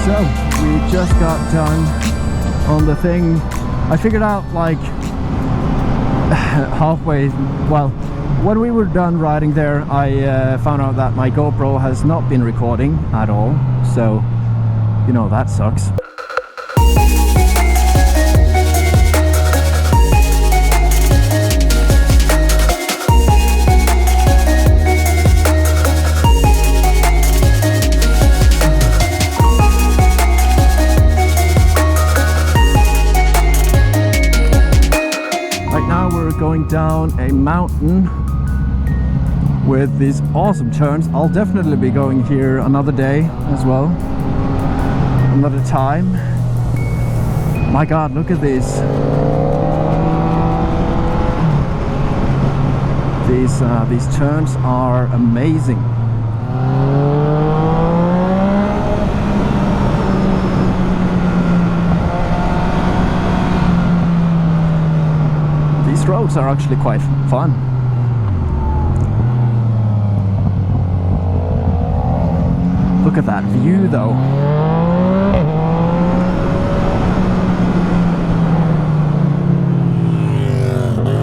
So we just got done on the thing. I figured out like halfway, well, when we were done riding there, I found out that my GoPro has not been recording at all, so you know that sucks. Going down a mountain with these awesome turns. I'll definitely be going here another day as well, another time. My god, look at these turns are amazing. Roads are actually quite fun. Look at that view though.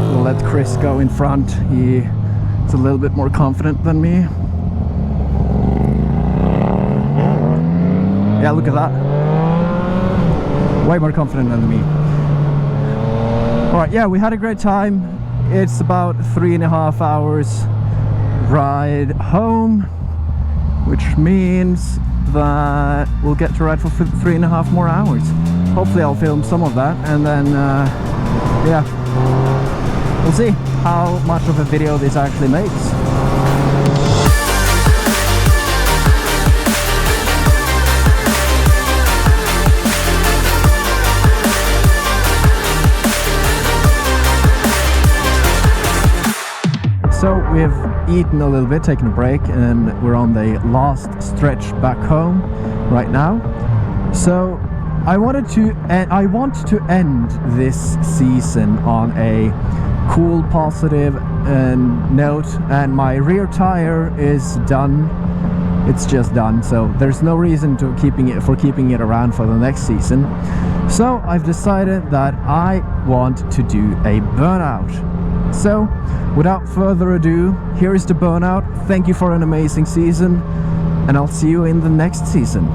We'll let Chris go in front. He's a little bit more confident than me. Yeah, look at that. Way more confident than me. Alright, yeah, we had a great time. It's about 3.5 hours ride home, which means that we'll get to ride for 3.5 more hours. Hopefully I'll film some of that, and then yeah, we'll see how much of a video this actually makes. So we've eaten a little bit, taken a break, and we're on the last stretch back home right now. So I want to end this season on a cool, positive note, and my rear tire is done. It's just done, so there's no reason to keeping it around for the next season. So I've decided that I want to do a burnout. So, without further ado, here is the burnout. Thank you for an amazing season, and I'll see you in the next season.